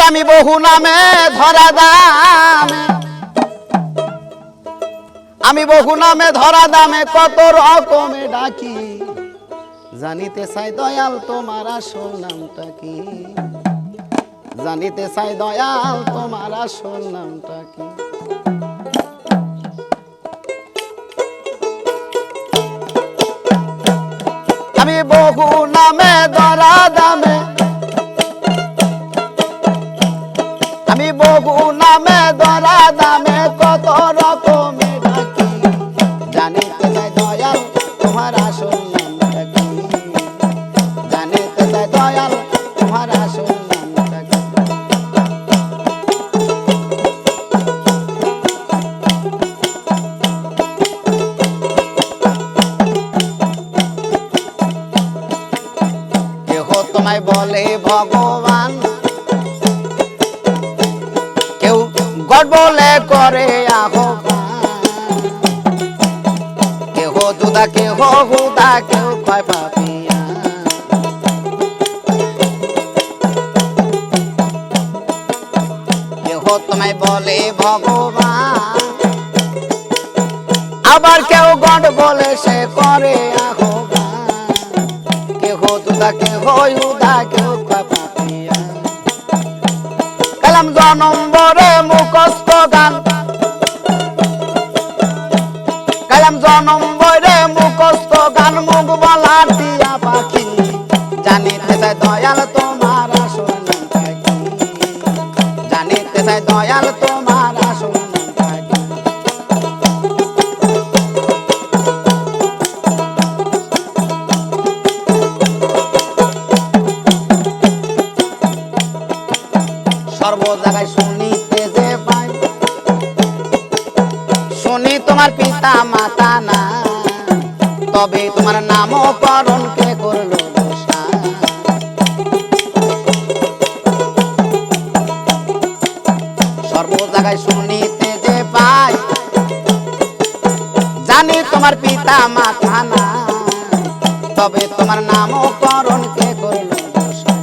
আমি বহু নামে ধরা দামে, আমি বহু নামে ধরা দামে কত রকমে ডাকি, জানিতে চাই দয়াল তোমার আসল নামটা কি, জানিতে চাই দয়াল তোমার আসল নামটা কি। আমি বহু নামে ধরা দামে, আমি বহু নামে ধরা দামে কত রকমে ডাকি, জানিতে চাই দয়াল তোমার আসল নামটা কি, জানিতে চাই দয়াল তোমার আসল নামটা কি। কেহ তোমায় বলে ভগবান, কেউ গড বলে করে আহ্বান, কেহ জুদা কেহ হুদা কেউ কয় পাপিয়া, কেহ তোমায় বলে ভগবান, আবার কেউ গড বলে সে করে আহ্বান, কেহ জুদা কেহ হুদা কেউ কয় পাপিয়া। কালাম জনম্বরে মুখস্থ গান, কালাম জনম্বরে মুখস্থ গান, মুখ বলা টিয়া পাখি, জানিতে চাই দয়াল তোমার আসল নামটা কি, জানিতে চাই দয়াল তোমার আসল নামটা কি। সর্ব জায়গায় শুনিতে যে পাই, শুনি তোমার পিতা মাতা না, তবে তোমার নামকরণ কে করলো দোষা। সর্ব জায়গায় শুনিতে যে পাই, জানি তোমার পিতা মাতা না, তবে তোমার নামকরণ কে করলো দোষা।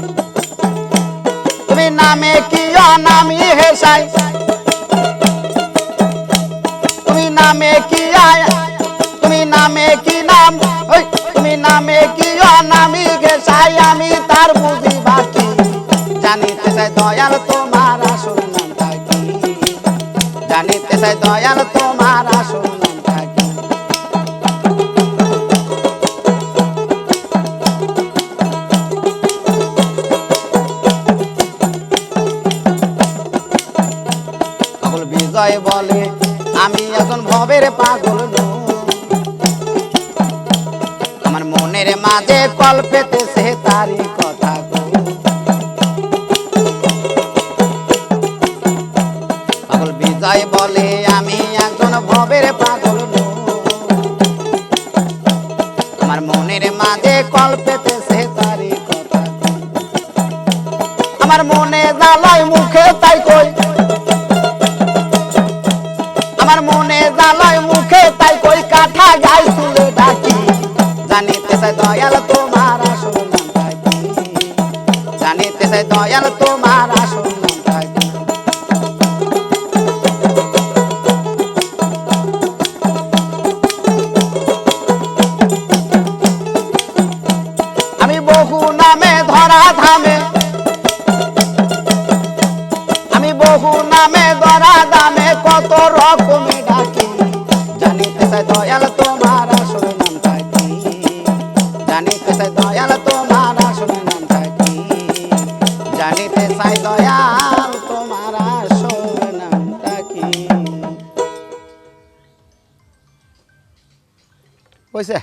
তুমি নামে কি অনামি হেসাই, তুমি নামে কি আয়, তুমি নামে কি নাম, তুমি নামে কি অনামি ঘেসাই, আমি তার বুঝি বাকি, জানিতে চাই দয়াল তোমার আসল নামটা কি, জানিতে চাই দয়াল তোমার আসল নামটা কি। বিজয় বলে আমি এখন ভবের পাগল নই, আমার মনের মাঝে কল্পেতেছে তারি কথা গো। পাগল বিজয় বলে আমি একজন ভবের পাগল নই, আমার মনের মাঝে কল্পেতেছে তারি কথা গো। আমার মনে জ্বালায় মুখে তাই কই, আমার মনে জ্বালায় মুখে তাই কই, কাঠা গায়ে চুলে ডাকি, জানিতে চাই দয়াল তোমার আসল নামটা কি, জানিতে চাই দয়াল তোমার আসল নামটা কি। আমি বহু নামে ধরা ধামে, আমি বহু নামে ধরা দামে কত রকমে ডাকি, জানিতে চাই দয়াল তোমার আসল নামটা কি, জানিতে চাই দয়াল তোমার আসল নামটা কি, জানিতে চাই দয়াল তোমার আসল নামটা কি। হইছে?